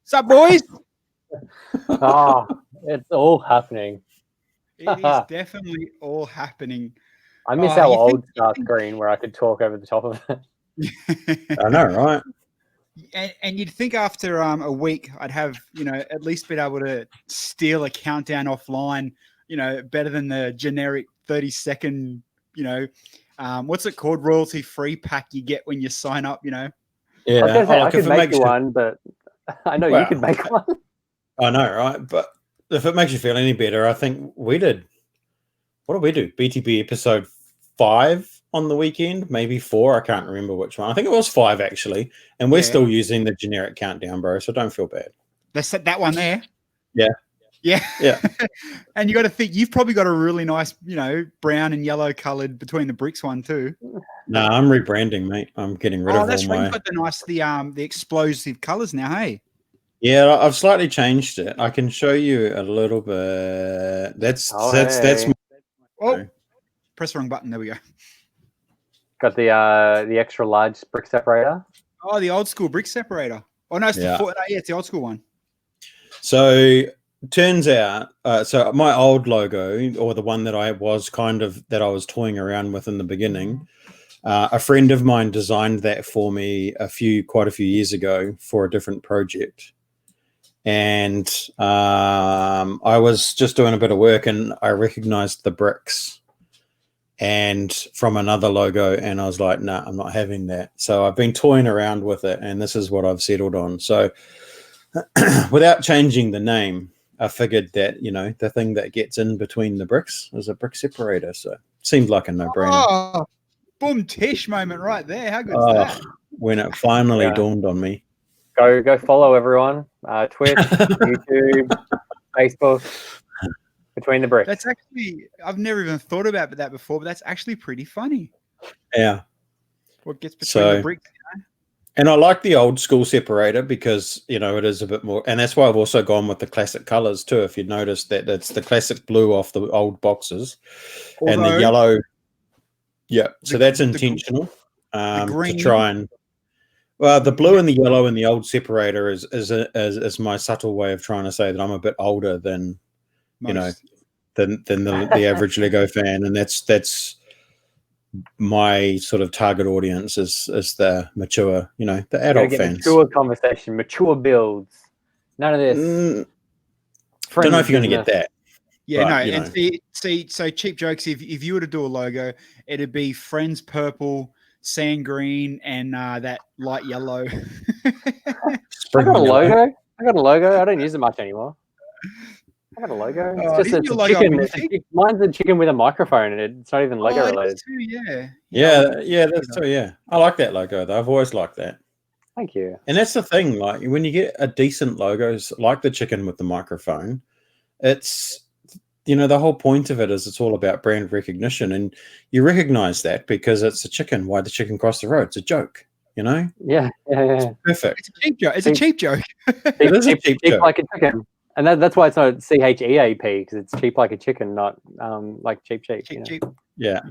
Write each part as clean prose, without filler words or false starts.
What's up, boys? It's all happening. It is definitely all happening. I miss our old start screen where I could talk over the top of it. I know, right? And you'd think after a week, I'd have, at least been able to steal a countdown offline, better than the generic 30-second, what's it called? Royalty-free pack you get when you sign up, Yeah. I could make you one, but I know you could make one. I know, right? But if it makes you feel any better, I think we did. What did we do? BTB episode 5 on the weekend, maybe 4. I can't remember which one. I think it was 5 actually, and we're still using the generic countdown, bro. So don't feel bad. That's that one there. Yeah. And you got to think you've probably got a really nice, brown and yellow coloured between the bricks one too. No, I'm rebranding, mate. I'm getting rid of all my. Oh, that's right. You've got the explosive colours now, hey. Yeah, I've slightly changed it. I can show you a little bit. That's. Oh, press the wrong button. There we go. Got the extra large brick separator. Oh, the old school brick separator. Oh no, it's it's the old school one. So turns out, so my old logo, or the one that I was toying around with in the beginning, a friend of mine designed that for me quite a few years ago for a different project. And I was just doing a bit of work and I recognized the bricks and from another logo, and I was like, nah, I'm not having that. So I've been toying around with it, and this is what I've settled on. So without changing the name, I figured that, the thing that gets in between the bricks is a brick separator. So it seemed like a no-brainer. Oh, boom tish moment right there. How good is that? When it finally dawned on me. Go follow everyone. Twitch, YouTube, Facebook. Between the bricks. That's actually, I've never even thought about that before, but that's actually pretty funny. Yeah. What gets between the bricks, And I like the old school separator because, it is a bit more, and that's why I've also gone with the classic colors too. If you notice that it's the classic blue off the old boxes and the yellow. Yeah. So that's intentional to try and, well, the blue and the yellow and the old separator is my subtle way of trying to say that I'm a bit older than, than the average Lego fan, and that's my sort of target audience is the mature, the adult fans. Mature conversation, mature builds. None of this. Don't know if you're going to get that. Yeah, but, and see, so cheap jokes. If you were to do a logo, it'd be Friends purple, sand green, and that light yellow. I got a logo. I don't use it much anymore. I got a logo. It's just a chicken. Mine's a chicken with a microphone, and it's not even Lego related. Yeah, that's true. Yeah, I like that logo though. I've always liked that. Thank you. And that's the thing. Like when you get a decent logos like the chicken with the microphone, it's the whole point of it is it's all about brand recognition, and you recognize that because it's a chicken. Why the chicken crossed the road? It's a joke. Yeah. It's perfect. It's a cheap joke. It's a cheap joke. It is a cheap joke. Like a chicken. And that's why it's not CHEAP, because it's cheap like a chicken, not like cheap. Cheap. Yeah.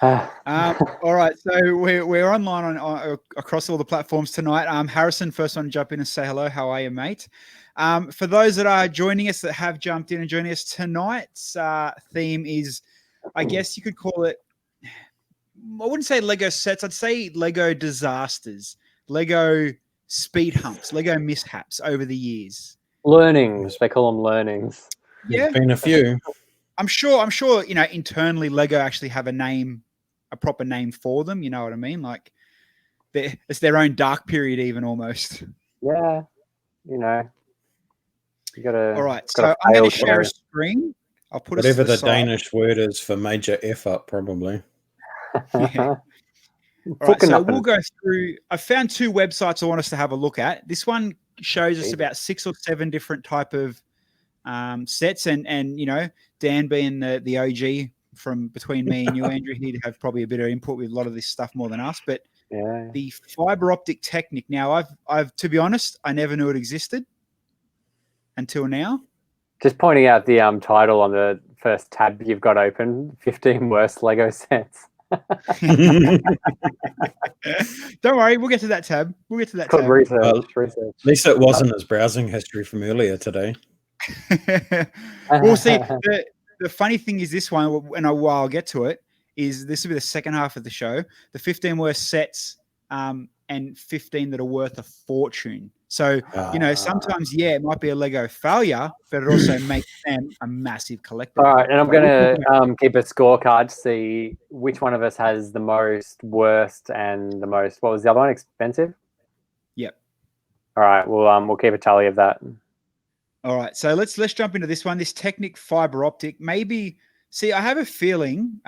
All right, so we're online on across all the platforms tonight. Harrison, first one to jump in and say hello. How are you, mate? For those that are joining us, that have jumped in and joining us, tonight's theme is, I guess you could call it, I wouldn't say Lego sets, I'd say Lego disasters, Lego speed humps, Lego mishaps over the years. Learnings, they call them learnings. Yeah, there's been a few. I'm sure. Internally, Lego actually have a proper name for them. You know what I mean? Like, it's their own dark period, even almost. Yeah, you gotta. All right, so I'm going to share a screen. I'll put whatever the side. Danish word is for major F up, probably. Yeah. All right, so we'll go through. I found 2 websites I want us to have a look at. This one shows us about 6 or 7 different type of sets, and Dan being the OG from between me and you, Andrew, he'd have probably a bit of input with a lot of this stuff more than us. But the fiber optic Technic. Now, I've to be honest, I never knew it existed until now. Just pointing out the title on the first tab you've got open: 15 worst Lego sets. Don't worry, we'll get to that tab. We'll get to that tab. Research. At least it wasn't his browsing history from earlier today. We'll see. The funny thing is this one, and while I'll get to it, is this will be the second half of the show. The 15 worst sets and 15 that are worth a fortune. So, sometimes, it might be a Lego failure, but it also makes them a massive collector. All right, and I'm going to keep a scorecard to see which one of us has the most worst and the most, what was the other one, expensive? Yep. All right, we'll keep a tally of that. All right, so let's jump into this one. This Technic fiber optic. Maybe, I have a feeling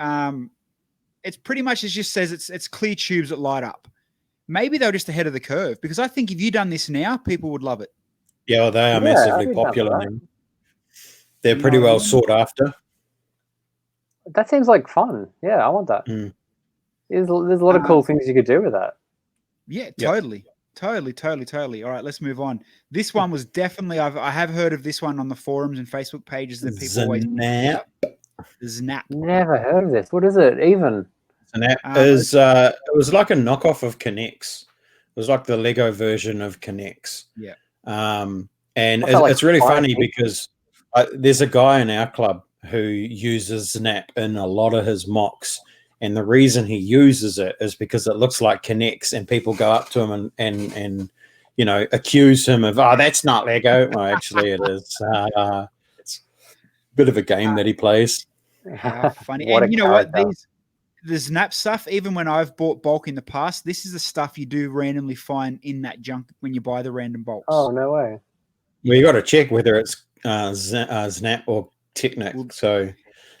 it's pretty much, it just says it's clear tubes that light up. Maybe they're just ahead of the curve, because I think if you done this now, people would love it. Yeah, well, they are massively popular. They're pretty well sought after. That seems like fun. Yeah, I want that. There's a lot of cool things you could do with that. Yeah, totally. Totally. All right, let's move on. This one was definitely, I have heard of this one on the forums and Facebook pages that people always Snap. Never heard of this. What is it even? Snap is it was like a knockoff of Connects. It was like the Lego version of Connects. Yeah. And it's really funny because there's a guy in our club who uses Snap in a lot of his mocks. And the reason he uses it is because it looks like Connects, and people go up to him and accuse him of, that's not Lego. Well, actually it is. It's a bit of a game that he plays. Funny. And you know what? The Snap stuff, even when I've bought bulk in the past, this is the stuff you do randomly find in that junk when you buy the random bulks. Oh, no way. Well, you got to check whether it's Snap or Technic. So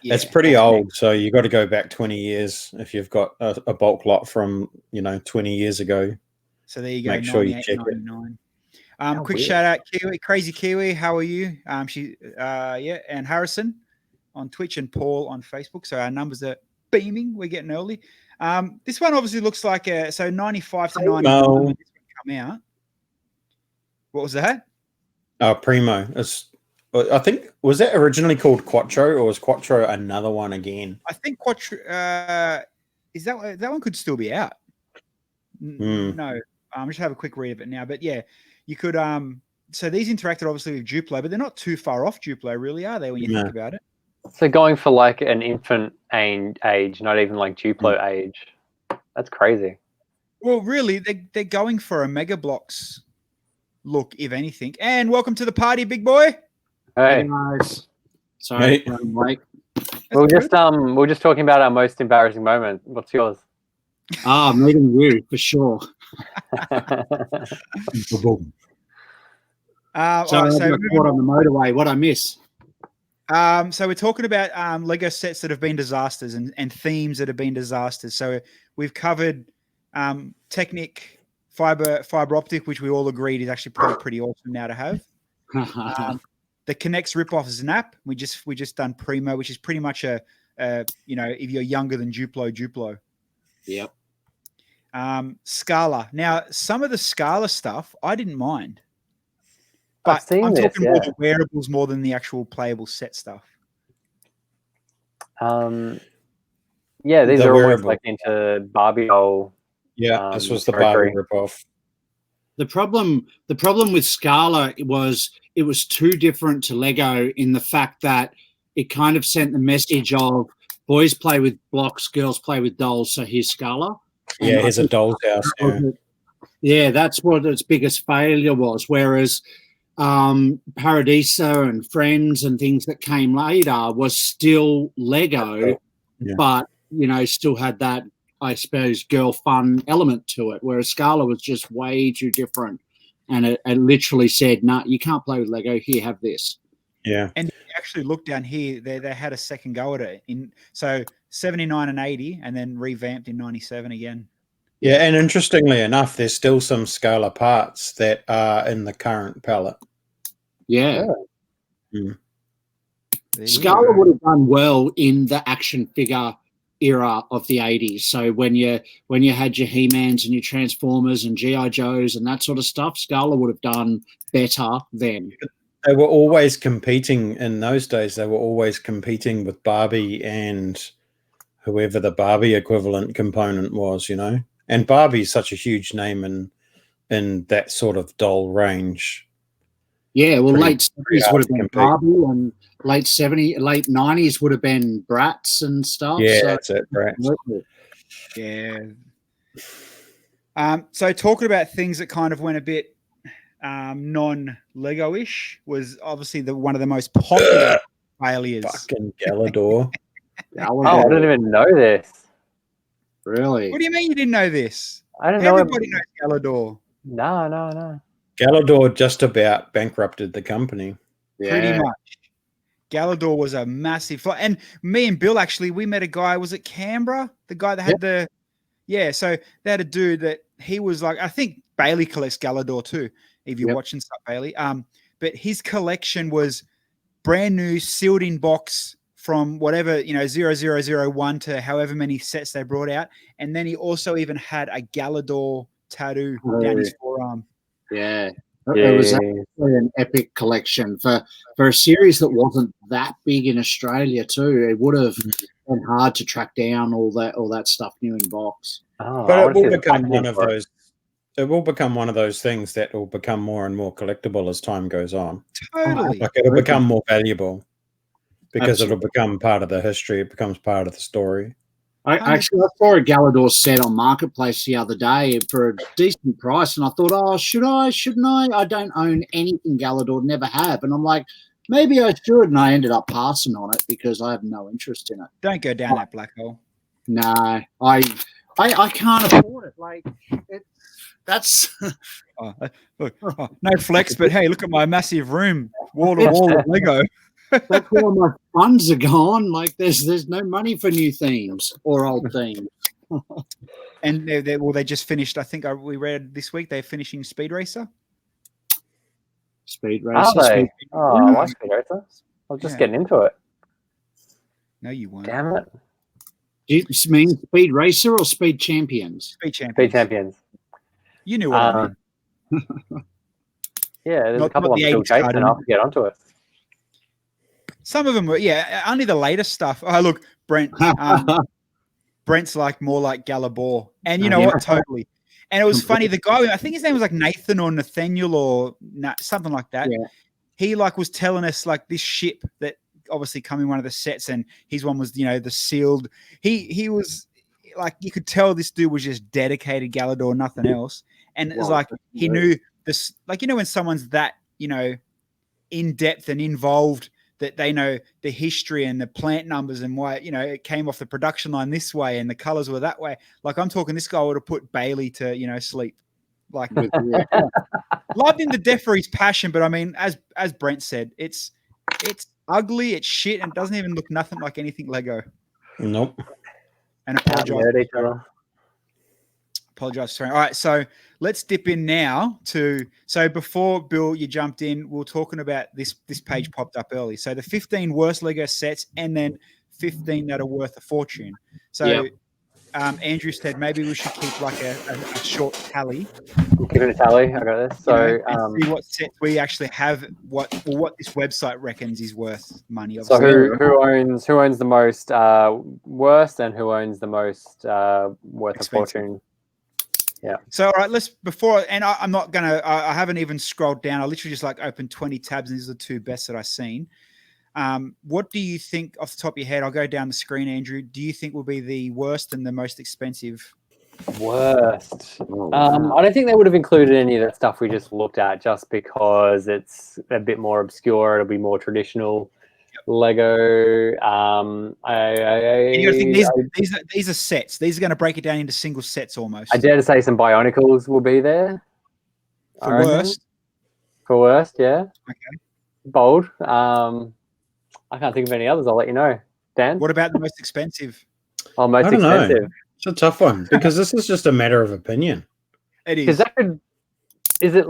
it's pretty old. So you got to go back 20 years if you've got a bulk lot from 20 years ago. So there you go. Make sure you check it. Quick shout out, Kiwi, Crazy Kiwi. How are you? And Harrison on Twitch and Paul on Facebook. So our numbers are beaming. We're getting early. This one obviously looks like 95 to 99 when this one come out. What was that? Primo. I think, was that originally called Quattro, or was Quattro another one again? I think Quattro is that one could still be out. No, I'm just have a quick read of it now. But yeah, you could. So these interacted obviously with Duplo, but they're not too far off Duplo, really, are they? When you think about it. So going for like an infant age, not even like Duplo age. That's crazy. Well, really, they're going for a Mega Bloks look, if anything. And welcome to the party, big boy. Hey, guys. Sorry, Mike. We're just talking about our most embarrassing moment. What's yours? Meeting you for sure. So I got caught on the motorway. What I miss? So we're talking about Lego sets that have been disasters and themes that have been disasters. So we've covered Technic fiber optic, which we all agreed is actually probably pretty awesome now to have. The Connects ripoff Snap. We just done Primo, which is pretty much a if you're younger than Duplo. Yep. Scala. Now, some of the Scala stuff I didn't mind. But I'm talking more the wearables more than the actual playable set stuff. These are always like into Barbie doll. Yeah, this was the Barbie ripoff. The problem with Scala was it was too different to Lego in the fact that it kind of sent the message of boys play with blocks, girls play with dolls, so here's Scala. Yeah, here's a doll's house. Yeah, that's what its biggest failure was. Whereas Paradisa and Friends and things that came later was still Lego, but still had that, I suppose, girl fun element to it. Whereas Scala was just way too different, and it literally said, "No, you can't play with Lego. Here, have this." Yeah, and if you actually look down here, they had a second go at it so 79 and 80, and then revamped in 97 again. Yeah, and interestingly enough, there's still some Scala parts that are in the current palette. Yeah. Scala would have done well in the action figure era of the 80s. So when you had your He-Mans and your Transformers and G.I. Joes and that sort of stuff, Scala would have done better then. They were always competing in those days. They were always competing with Barbie and whoever the Barbie equivalent component was, you know. And Barbie's such a huge name in that sort of doll range. Yeah, well, late 70s would have been Barbie, and late 90s would have been Bratz and stuff. Yeah, so that's it, Bratz. Yeah. So talking about things that kind of went a bit non-Lego-ish was obviously one of the most popular failures. Fucking Galidor. I didn't even know this. Really? What do you mean you didn't know this? I didn't know. Everybody knows Galidor. No. Galidor just about bankrupted the company. Pretty much. Galidor was a massive and me and Bill actually, we met a guy, was it Canberra? The guy that had so they had a dude that he was like, I think Bailey collects Galidor too, if you're watching stuff, Bailey. But his collection was brand new, sealed in box from whatever, 0001 to however many sets they brought out. And then he also even had a Galidor tattoo down his forearm. Yeah. It was actually an epic collection for a series that wasn't that big in Australia too. It would have been hard to track down all that stuff new in box. But it will become one of those. It will become one of those things that will become more and more collectible as time goes on. Totally. Like it'll become more valuable because it'll become part of the history. It becomes part of the story. I saw a Galidor set on Marketplace the other day for a decent price, and I thought, should I? Shouldn't I? I don't own anything Galidor, never have. And I'm like, maybe I should, and I ended up passing on it because I have no interest in it. Don't go down that black hole. No, I can't afford it. Like, that's... no flex, but hey, look at my massive room, wall to wall of Lego. That's where my funds are gone. Like, there's no money for new themes or old themes. And they just finished. I think we read this week they're finishing Speed Racer. Speed Racer. Are they? I like Speed Racer. I was just getting into it. No, you weren't. Damn it. Do you mean Speed Racer or Speed Champions? Speed Champions. Speed Champions. You knew what I meant. Yeah, there's a couple of still chasing, and I'll get onto it. Some of them were, only the latest stuff. Oh, look, Brent. Brent's more like Galibor. And you know what? Totally. And it was funny. The guy, I think his name was like Nathan or Nathaniel or something like that. Yeah. He was telling us this ship that obviously come in one of the sets, and his one was, the sealed. He was you could tell this dude was just dedicated Galidor, nothing else. And it was he knew this, when someone's that, in depth and involved, that they know the history and the plant numbers and why, it came off the production line this way and the colors were that way. This guy would have put Bailey to, sleep. Loved him to death for his passion. But I mean, as Brent said, it's ugly, it's shit, and it doesn't even look nothing like anything Lego. Nope. And apologize for. All right, so let's dip in now so before Bill, you jumped in, we were talking about this page popped up early. So the 15 worst Lego sets and then 15 that are worth a fortune. So Andrew said maybe we should keep a short tally. Keep it a tally. I got this. So see what sets we actually have, what this website reckons is worth money. Obviously. So who owns the most worst and who owns the most worth a fortune? Yeah. So all right, I haven't even scrolled down. I literally just opened 20 tabs, and these are the two best that I've seen. What do you think off the top of your head? I'll go down the screen, Andrew. Do you think will be the worst and the most expensive? Worst. I don't think they would have included any of that stuff we just looked at, just because it's a bit more obscure. It'll be more traditional Lego. These are sets. These are going to break it down into single sets almost. I dare to say some Bionicles will be there. For worst? For worst, yeah. Okay. Bold. I can't think of any others. I'll let you know. Dan? What about the most expensive? Oh, most expensive. It's a tough one because this is just a matter of opinion. It is. Is it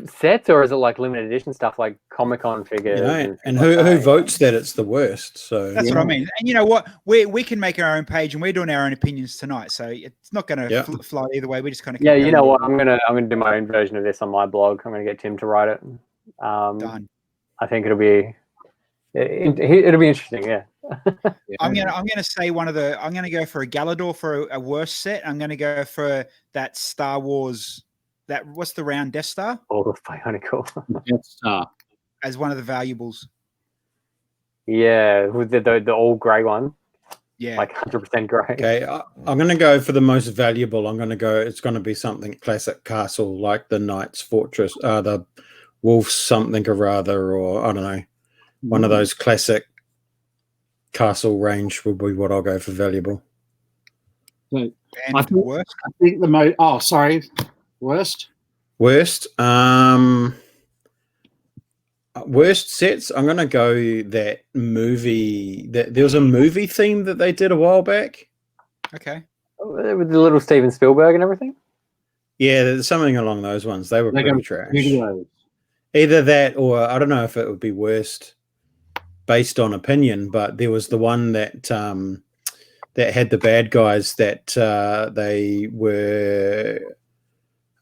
sets or is it limited edition stuff like Comic-Con figures? And who votes that it's the worst? So that's what I mean. And you know what? We can make our own page, and we're doing our own opinions tonight. So it's not going to fly either way. We just kind of you know what? I'm gonna do my own version of this on my blog. I'm gonna get Tim to write it. Done. I think it'll be interesting. Yeah. I'm gonna say I'm gonna go for a Galidor for a worse set. I'm gonna go for that Star Wars. What's the round Death Star? Oh, the Bionicle. Death Star as one of the valuables. Yeah, with the all grey one. Yeah, like 100% grey. Okay, I'm going to go for the most valuable. It's going to be something classic castle, like the Knight's Fortress, the Wolf's something or rather, or I don't know, one of those classic castle range will be what I'll go for valuable. So, I think the most. Oh, sorry, worst. Worst sets. I'm gonna go that movie. There was a movie theme that they did a while back. Okay. With the little Steven Spielberg and everything. Yeah, there's something along those ones. They were pretty trash. Either that, or I don't know if it would be worst based on opinion. But there was the one that that had the bad guys that they were.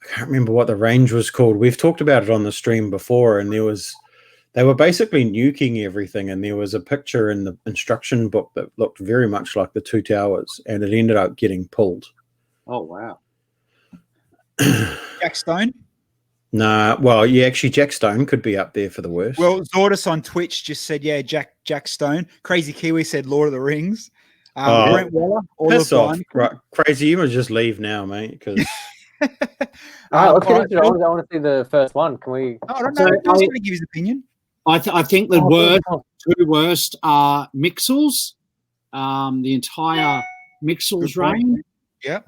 I can't remember what the range was called. We've talked about it on the stream before, and they were basically nuking everything, and there was a picture in the instruction book that looked very much like the Two Towers, and it ended up getting pulled. Oh, wow. Jack Stone? Nah, well, yeah, actually, Jack Stone could be up there for the worst. Well, Zordis on Twitch just said, yeah, Jack Stone. Crazy Kiwi said Lord of the Rings. Brent Waller. Piss off. Right. Crazy, you must just leave now, mate, because... let's get into it. I want to see the first one. Can we? I don't know. I was going to give his opinion. I think the two worst are Mixels, the entire Mixels range. Yeah.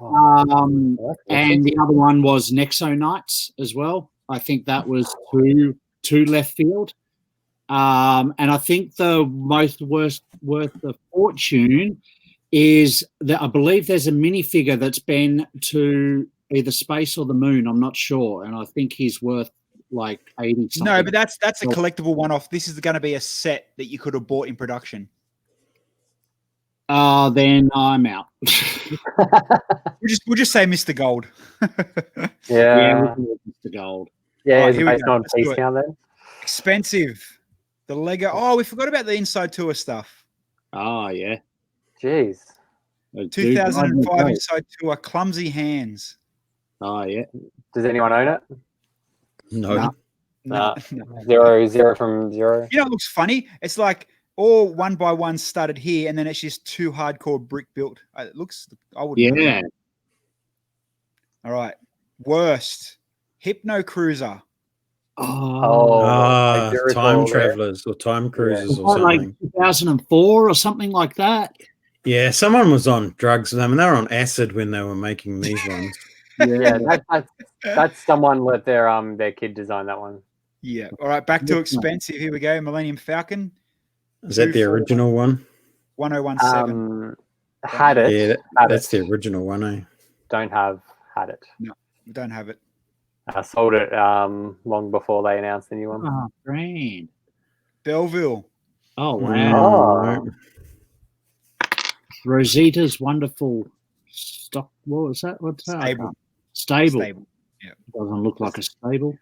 And the other one was Nexo Knights as well. I think that was too left field. And I think the most worth the fortune is that I believe there's a minifigure that's been to either space or the moon. I'm not sure, and I think he's worth like 80 something. No, but that's a collectible one-off. This is going to be a set that you could have bought in production. Then I'm out. we'll just say Mr. Gold. Yeah, Mr. Gold. Yeah, is it based on piece count then? Expensive. The Lego. Oh, we forgot about the Inside Tour stuff. Oh yeah. Jeez. 2005 Inside Tour, Clumsy Hands. Oh yeah. Does anyone own it? No. No. 0 from 0. You know, it looks funny. It's like all one by one started here, and then it's just two hardcore brick built. It looks. I would. Yeah. All right. Worst. Hypno Cruiser. Time travelers or time cruisers or something. Like 2004 or something like that. Yeah, someone was on drugs. I mean, they were on acid when they were making these ones. Yeah, that's someone let their kid design that one. Yeah. All right, back to expensive. Here we go. Millennium Falcon. Is that the original one? 1017. Had it. Yeah, that's the original one, eh? Don't have had it. No, we don't have it. I sold it long before they announced the new one. Oh, great. Belleville. Oh, wow. Rosita's wonderful stock. What was that? What's that? Stable. Yeah. Doesn't look like a stable.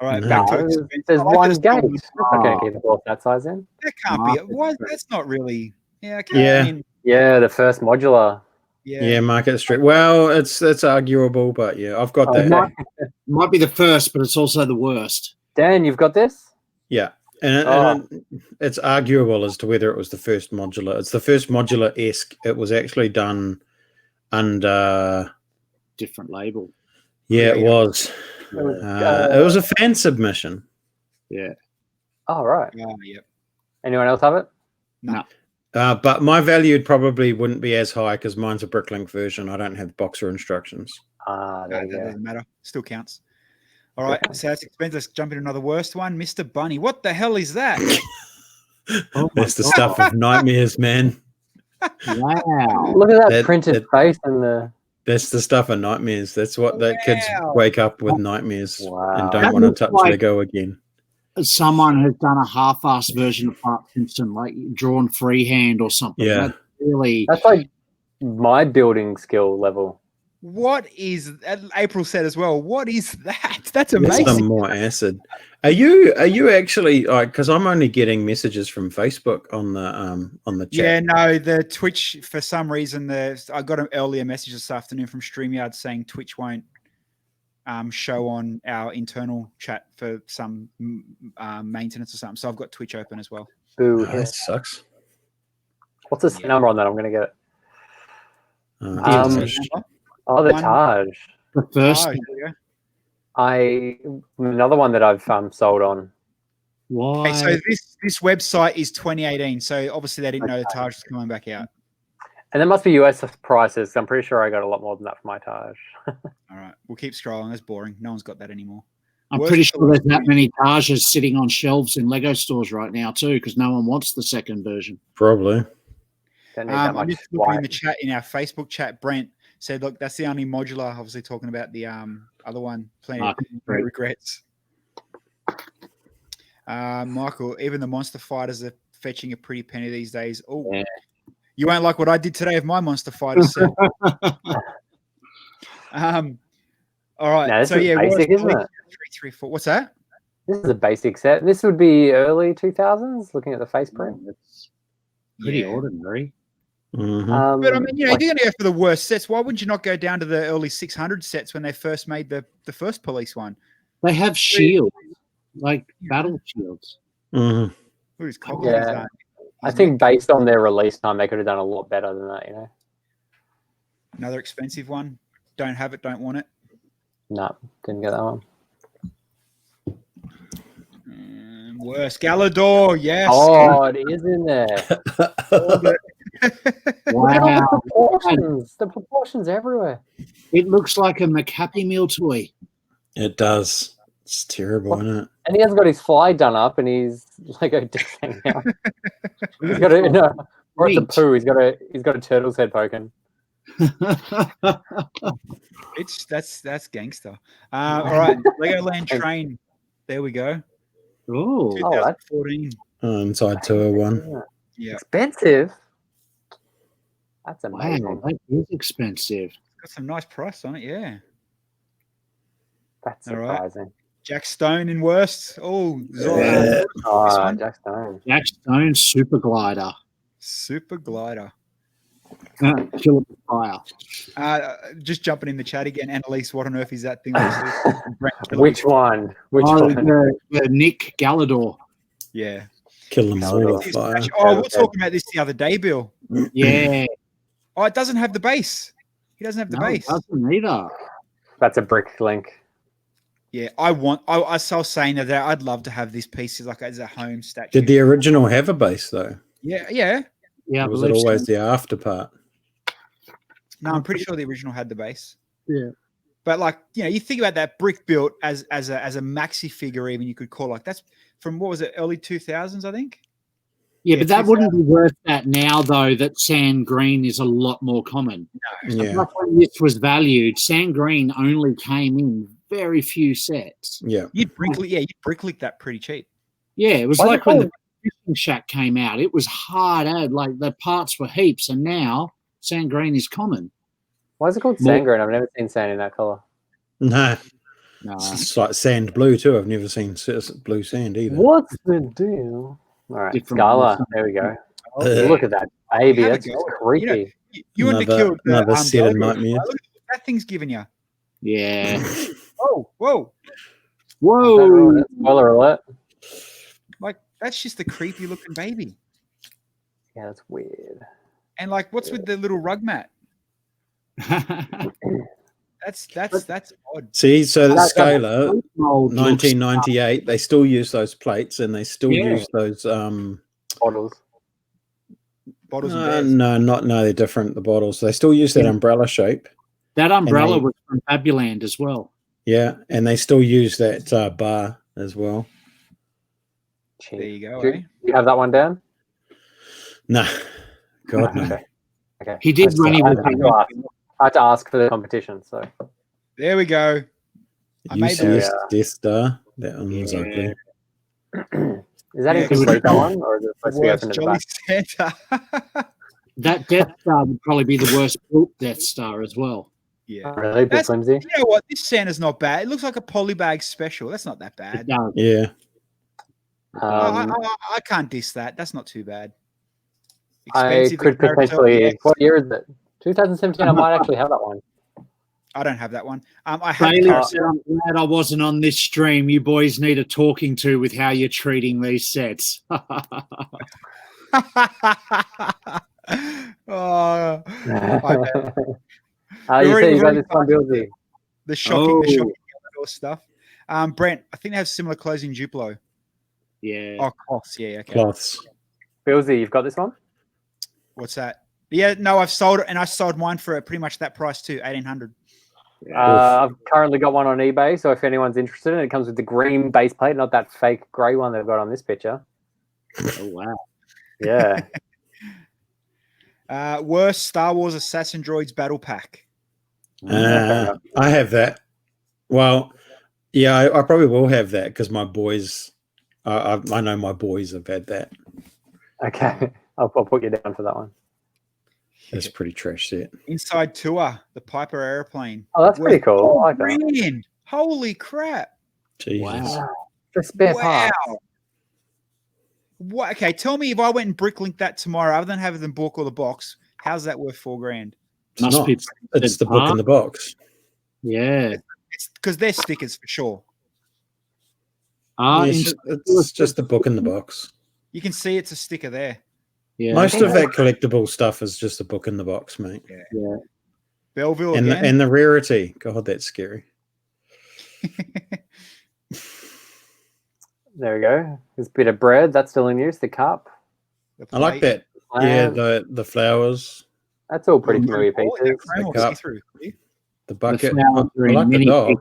All right, back to there's one gate. That's not going to keep the ball that size in. That can't be. Why? That's not really. Yeah. Yeah, the first modular. Yeah, Market Street. Well, it's arguable, but yeah, I've got that. Might be the first, but it's also the worst. Dan, you've got this? Yeah. And it's arguable as to whether it was the first modular. It's the first modular-esque. It was actually done under... different label. Yeah, it was. It was a fan submission. Yeah. Oh, right. Yeah. Anyone else have it? No. But my value probably wouldn't be as high because mine's a Bricklink version. I don't have boxer instructions. That doesn't matter. Still counts. All right, so that's expensive. Let's jump into another worst one. Mr. Bunny. What the hell is that? That's the stuff of nightmares, man. Wow. Look at that printed face and the... That's the stuff of nightmares. That's what that kids wake up with nightmares and don't That want to looks touch like Lego again. Someone has done a half-assed version of Bart Simpson, like drawn freehand or something. Yeah. That's like my building skill level. What is April said as well? What is that? That's amazing. Some more acid. Are you actually like? Because I'm only getting messages from Facebook on the chat. Yeah, no, the Twitch for some reason I got an earlier message this afternoon from StreamYard saying Twitch won't show on our internal chat for some maintenance or something. So I've got Twitch open as well. Boo! That sucks. What's the number on that? I'm going to get it. The Taj. The first. Another one that I've sold on. Why? Okay, so this website is 2018. So obviously they didn't know the Taj was coming back out. And there must be US prices. I'm pretty sure I got a lot more than that for my Taj. All right, we'll keep scrolling. That's boring. No one's got that anymore. I'm pretty sure there's that many Tajas sitting on shelves in Lego stores right now too, because no one wants the second version. Probably. I'm just looking in the chat, in our Facebook chat. Brent said, "Look, that's the only modular." Obviously, talking about the other one. Plenty of regrets. Michael, even the monster fighters are fetching a pretty penny these days. Oh, yeah. You won't like what I did today with my monster fighter set. All right. Now, so yeah, basic, isn't it? 3, 4. What's that? This is a basic set. This would be early 2000s. Looking at the face print, it's pretty ordinary. Mm-hmm. But I mean, you know, if you're going to go for the worst sets, why wouldn't you not go down to the early 600 sets when they first made the first police one? They have shields, like battle shields. Mm-hmm. Yeah, I think based on their release time, they could have done a lot better than that. You know, another expensive one. Don't have it. Don't want it. No, didn't get that one. Worse, Galidor, yes. Oh, it is in there. Wow, the proportions everywhere. It looks like a McHappy Meal toy. It does. It's terrible, isn't it? And he has got his fly done up, and he's Lego dick hanging out. He's got a or it's a poo. He's got a turtle's head poking. That's gangster. All right, Legoland Train. There we go. Oh, 2014. Inside Tour 1. Yeah, expensive. That's amazing. Wow, that is expensive. Got some nice price on it. Yeah, that's surprising. Right. Jack Stone in worst. Oh, Jack Stone. Jack Stone Super Glider. Super Glider. Killer fire. Just jumping in the chat again. Annalise, what on earth is that thing? Which one? The Nick Galidor. Yeah. Kill them all with fire. Oh, we were talking about this the other day, Bill. Yeah. Oh, it doesn't have the base. He doesn't have the base. It doesn't either. That's a brick link. Yeah, I was saying that I'd love to have this piece as a home statue. Did the original have a base though? Yeah. Or was it always the after part? No, I'm pretty sure the original had the base. Yeah. But you think about that brick built as a maxi figure, even you could call that's from what was it, early 2000s, I think. Yeah, but that wouldn't be worth that now, though. That sand green is a lot more common. No. Yeah. When this was valued, sand green only came in very few sets. Yeah. You'd bricklick that pretty cheap. Yeah, it was like when the fishing shack came out. It was hard ad, like the parts were heaps, and now sand green is common. Why is it called sand green? I've never seen sand in that color. No. It's like sand blue too. I've never seen blue sand either. What's the deal? All right, Scala. There we go. Look at that baby. That's creepy. You wouldn't have killed another set of nightmares. Look at what that thing's giving you. Yeah. Whoa. Spoiler alert. That's just a creepy looking baby. Yeah, that's weird. And what's with the little rug mat? That's odd. See, so the Scala 1998, they still use those plates and they still use those bottles. No, they're different. The bottles, they still use that umbrella shape. That umbrella was from Fabuland as well. Yeah, and they still use that bar as well. There you go. Do you have that one down? No, God no. Okay. He did run it. I had to ask for the competition, so there we go. UCS Death Star. That one was ugly. Is that incomplete, that one, or is it supposed to be open Jolly at the back? Santa. That Death Star would probably be the worst built Death Star as well. Yeah. Really? Bit flimsy? You know what? This Santa's not bad. It looks like a polybag special. That's not that bad. Yeah. I can't diss that. That's not too bad. I could potentially. What year is it? 2017. I might actually have that one. I don't have that one. I have. I'm glad I wasn't on this stream. You boys need a talking to with how you're treating these sets. You say you got this one, BILSY. The shocking stuff. Brent, I think they have similar clothes in Duplo. Yeah. Oh, cloths. Yeah, okay. Cloths. BILSY, you've got this one? What's that? Yeah, no, I've sold it, and I sold mine for pretty much that price too, 1,800. I've currently got one on eBay, so if anyone's interested, it comes with the green base plate, not that fake grey one they've got on this picture. Oh, wow. Yeah. Worst Star Wars Assassin Droids Battle Pack. I have that. Well, yeah, I probably will have that because my boys, I know my boys have had that. Okay, I'll put you down for that one. That's pretty trash set. Inside Tour, the Piper airplane. Oh, that's pretty cool. I like that. Holy crap. Jesus. Wow. The spare parts. What? Okay, tell me if I went and bricklink that tomorrow, other than having them book or the box, how's that worth $4,000? It's the book in the box. Yeah. It's because they're stickers for sure. It's just the book in the box. You can see it's a sticker there. Yeah. Most of that collectible stuff is just a book in the box, mate. Yeah. Belleville and the rarity. God, that's scary. There we go. There's a bit of bread. That's still in use. The cup. I like that. Yeah, the flowers. That's all pretty familiar pieces. The cup. The bucket. The I like the dog.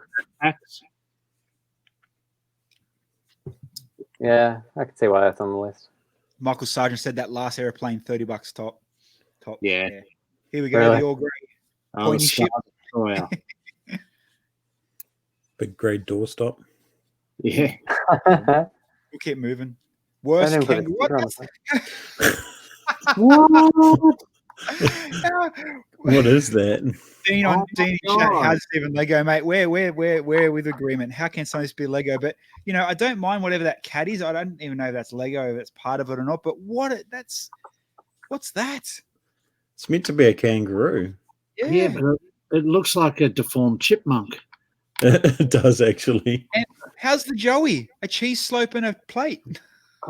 Yeah, I can see why that's on the list. Michael Sargent said that last airplane, $30 top. Yeah. Here we go. Really? The all grey. Pointy ship. Big grey doorstop. Yeah. We'll keep moving. Worst kangaroo. What is that? Dean on Dean chat, how's Stephen Lego, mate? We're with agreement. How can something be Lego? But I don't mind whatever that cat is. I don't even know if that's Lego, if it's part of it or not. But what's that? It's meant to be a kangaroo. Yeah, but it looks like a deformed chipmunk. It does actually. And how's the Joey? A cheese slope and a plate.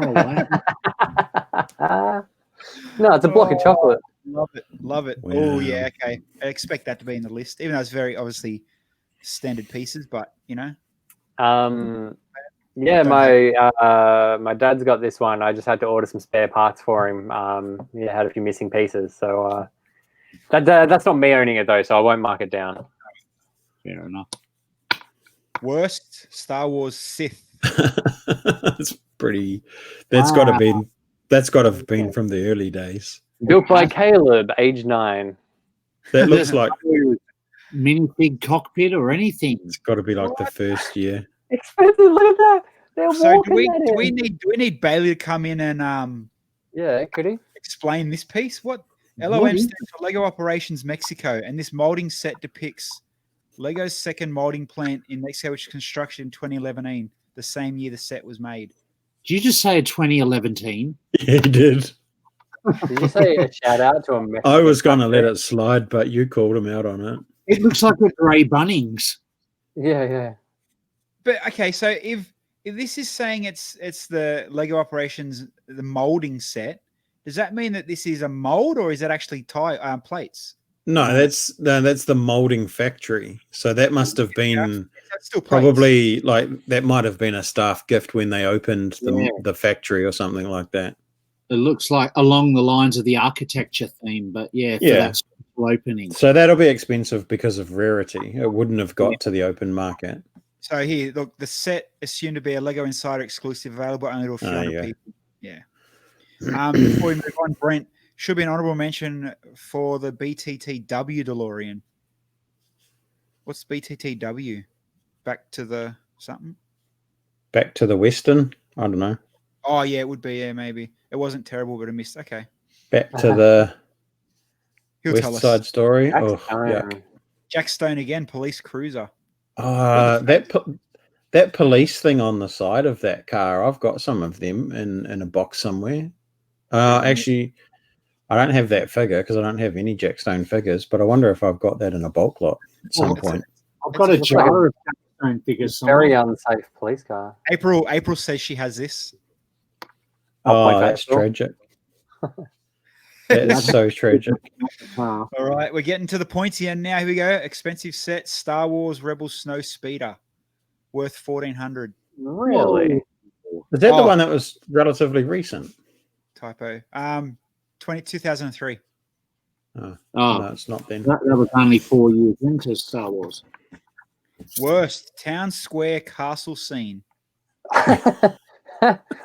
Oh wow. No, it's a block of chocolate. Love it. Wow. Oh yeah, okay. I expect that to be in the list, even though it's very obviously standard pieces. But yeah, my dad's got this one. I just had to order some spare parts for him. Had a few missing pieces, so that's not me owning it though, so I won't mark it down. Fair enough. Worst Star Wars Sith. It's pretty. That's got to be. That's got to have been from the early days. Built by Caleb, age 9. That looks like minifig cockpit or anything. It's got to be like the first year. Expensive. Look at that. So do we need Bailey to come in and could he explain this piece? What LOM stands for Lego Operations Mexico, and this molding set depicts Lego's second molding plant in Mexico, which was constructed in 2011, the same year the set was made. Did you just say 2011? Yeah, he did. Did you say a shout out to him? I was going to let it slide, but you called him out on it. It looks like a grey Bunnings. Yeah. But okay, so if this is saying it's the Lego Operations the molding set, does that mean that this is a mold or is it actually plates? No, that's the molding factory. So that must have been still probably like that might have been a staff gift when they opened the factory or something like that. It looks like along the lines of the architecture theme, but for that special opening. So that'll be expensive because of rarity. It wouldn't have got to the open market. So here, look, the set assumed to be a Lego Insider exclusive, available only to a few hundred people. Yeah. Before we move on, Brent, should be an honorable mention for the BTTW DeLorean. What's BTTW? Back to the something? Back to the Western? I don't know. Oh, yeah, it would be. Yeah, maybe. It wasn't terrible, but I missed. Okay. Back to the He'll West tell us. Side Story. Oh, yeah. Jack Stone again, police cruiser. That police thing on the side of that car, I've got some of them in a box somewhere. Actually, I don't have that figure because I don't have any Jack Stone figures, but I wonder if I've got that in a bulk lot at some point. I've got a jar of Jack Stone figures. Very unsafe police car. April says she has this. Oh, that's tragic. That's so tragic. All right, we're getting to the pointy end now. Here we go. Expensive set, Star Wars Rebel Snow Speeder, worth $1,400. Really? Is that the one that was relatively recent? Typo. 2003. No, it's not then. That was only 4 years into Star Wars. Worst town square castle scene.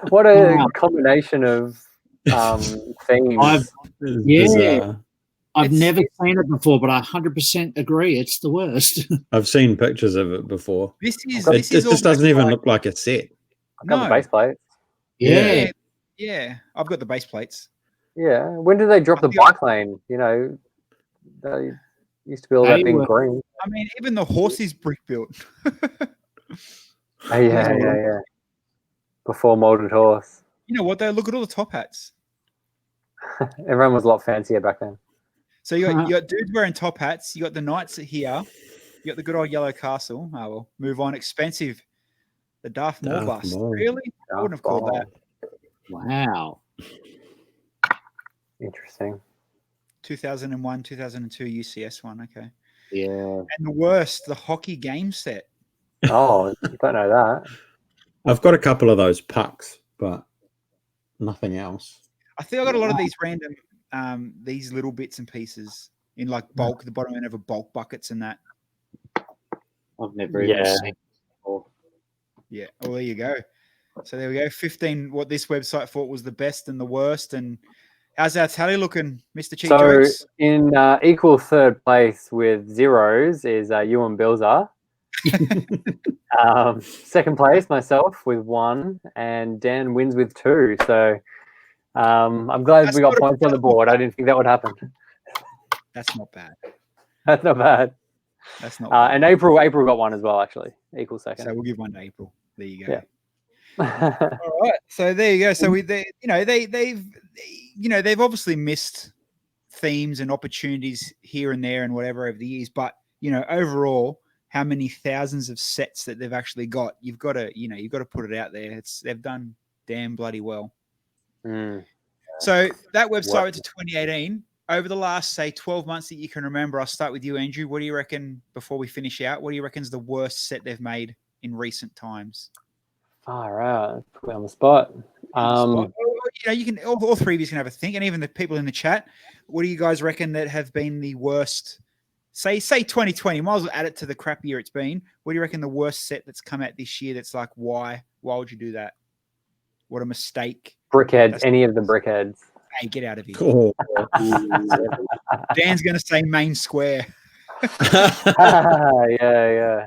What a combination of themes. I've never seen it before, but I 100% agree. It's the worst. I've seen pictures of it before. This just doesn't even look like a set. I've got the base plates. Yeah. I've got the base plates. Yeah. When did they drop the bike lane? You know, they used to be all that being green. I mean, even the horse is brick built. Yeah. Before molded horse. You know what though? Look at all the top hats. Everyone was a lot fancier back then. So you got dudes wearing top hats. You got the knights here. You got the good old yellow castle. Oh, well, move on. Expensive. The Darth Maul bust. Really? I wouldn't have called that. Wow. Interesting. 2001, 2002 UCS one. Okay. Yeah. And the worst, the hockey game set. Oh, you don't know that. I've got a couple of those pucks, but nothing else. I think I got a lot of these random, these little bits and pieces in like bulk, the bottom end of a bulk buckets and that. I've never even seen it before. Yeah. Well, there you go. So there we go. 15, what this website thought was the best and the worst. And how's our tally looking, Mr. Cheap Jokes? In equal third place with zeros is you and BILSY. Second place, myself with 1, and Dan wins with 2. So I'm glad we got points on the board. I didn't think that would happen. That's not bad. That's not bad. That's not bad. And April got 1 as well, actually. Equal second. So we'll give 1 to April. There you go. Yeah. All right. So there you go. So they've obviously missed themes and opportunities here and there and whatever over the years, but overall, how many thousands of sets that they've actually got, you've got to put it out there. They've done damn bloody well. So that website went to 2018. Over the last, say, 12 months that you can remember, I'll start with you, Andrew. What do you reckon, before we finish out, what do you reckon is the worst set they've made in recent times? All right. Put me on the spot. You can, all three of you can have a think, and even the people in the chat, what do you guys reckon that have been the worst? Say 2020, might as well add it to the crap year it's been. What do you reckon the worst set that's come out this year that's like, why would you do that? What a mistake. Brickheads, any of the brickheads. Hey, get out of here. Cool. Dan's going to say main square. Yeah.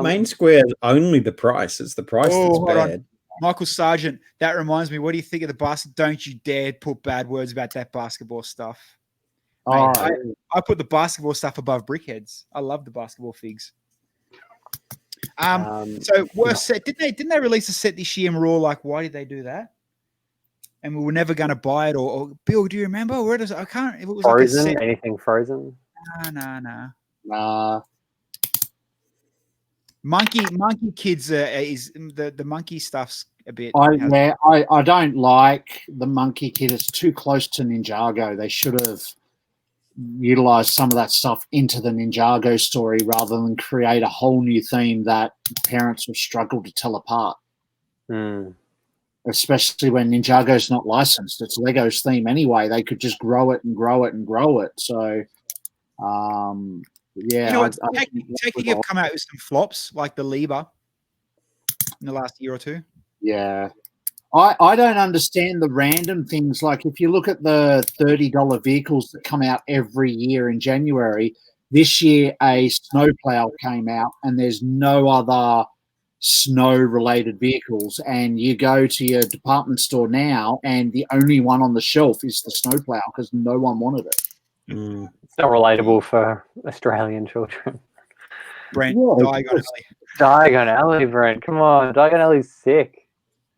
Main square is only the price. It's the price that's bad. Michael Sargent, that reminds me, what do you think of the basket? Don't you dare put bad words about that basketball stuff. Mate, I put the basketball stuff above brickheads. I love the basketball figs. So worst set. Didn't they release a set this year and we're all like, why did they do that? And we were never going to buy it. Or Bill, do you remember? Where does I can't? If it was Frozen, like a set. Anything Frozen? Nah. Monkey Kids is the monkey stuff's a bit. I don't like the Monkey Kid. It's too close to Ninjago. They should have utilized some of that stuff into the Ninjago story rather than create a whole new theme that parents will struggle to tell apart. Especially when Ninjago's not licensed. It's Lego's theme anyway. They could just grow it and grow it and grow it. So, yeah. Technic have come out with some flops like the Liber in the last year or two. Yeah. I don't understand the random things. Like if you look at the $30 vehicles that come out every year in January, this year a snowplow came out and there's no other snow-related vehicles. And you go to your department store now and the only one on the shelf is the snowplow because no one wanted it. not relatable for Australian children. Brent, Diagon Alley, Brent. Come on, Diagon Alley's sick.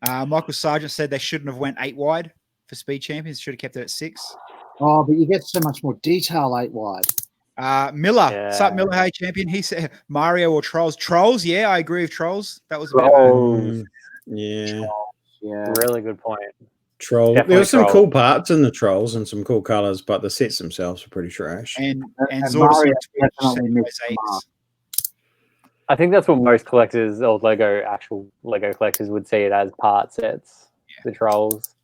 Michael Sargent said they shouldn't have went 8 wide for Speed Champions. Should have kept it at 6. Oh, but you get so much more detail 8 wide. Miller, sup Miller, hey champion. He said Mario or Trolls. Trolls, yeah, I agree with Trolls. That was yeah, really good point. Troll. There were some cool parts in the Trolls and some cool colors, but the sets themselves were pretty trash. And Mario definitely I think that's what most collectors or actual Lego collectors would see it as part sets. Yeah. The Trolls.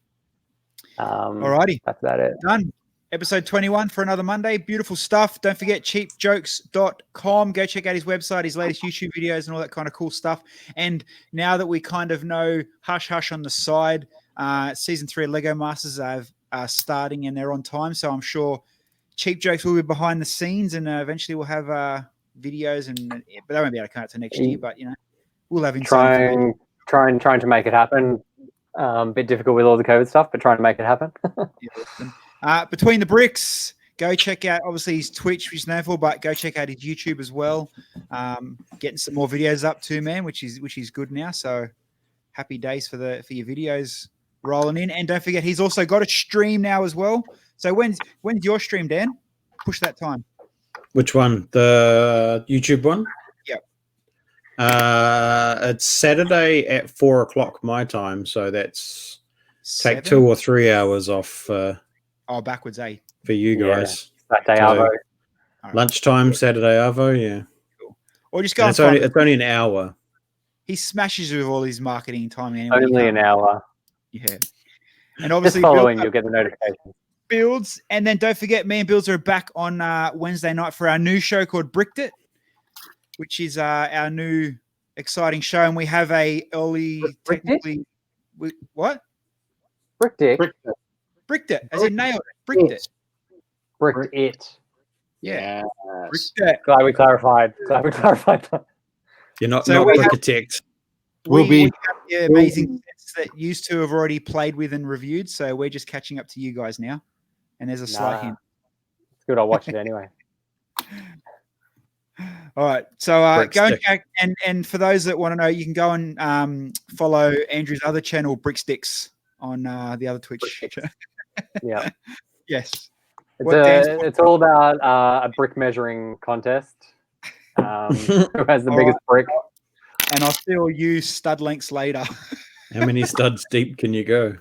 Alrighty, that's about it. Done. Episode 21 for another Monday. Beautiful stuff. Don't forget cheapjokes.com. Go check out his website, his latest YouTube videos and all that kind of cool stuff. And now that we kind of know hush hush on the side, season 3 of Lego Masters are starting and they're on time. So I'm sure Cheap Jokes will be behind the scenes and eventually we'll have videos but they won't be able to come out to next year, but we'll have trying to make it happen. A bit difficult with all the COVID stuff, but trying to make it happen. Between the Bricks, go check out obviously his Twitch, which he's known for, but go check out his YouTube as well. Getting some more videos up too, man, which is good now. So happy days for your videos rolling in. And don't forget, he's also got a stream now as well. So when's your stream, Dan? Push that time. Which one? The YouTube one? Yep. It's Saturday at 4:00 my time, so that's 7? take 2 or 3 hours off. Backwards, eh? For you guys. That day Arvo. Lunchtime, Saturday Arvo, yeah. Cool. Or just go. It's only an hour. He smashes with all his marketing timing anyway. Only an hour. Yeah. And obviously, just following, you'll get the notification. Builds, and then don't forget, me and Builds are back on Wednesday night for our new show called Bricked It, which is our new exciting show, and we have a early technically. What? Bricked It. Bricked it, as in nailed it. Bricked it. Bricked it. Yeah. Yes. Bricked it. Glad we clarified that. You're not So architect. We have amazing sets that used to have already played with and reviewed, so we're just catching up to you guys now. And there's a slight hint. It's good. I'll watch it anyway. All right. So go and check. And for those that want to know, you can go and follow Andrew's other channel, Bricksticks, on the other Twitch. Yeah. Yes. It's all about a brick measuring contest. Who has the biggest brick? And I'll still use stud lengths later. How many studs deep can you go?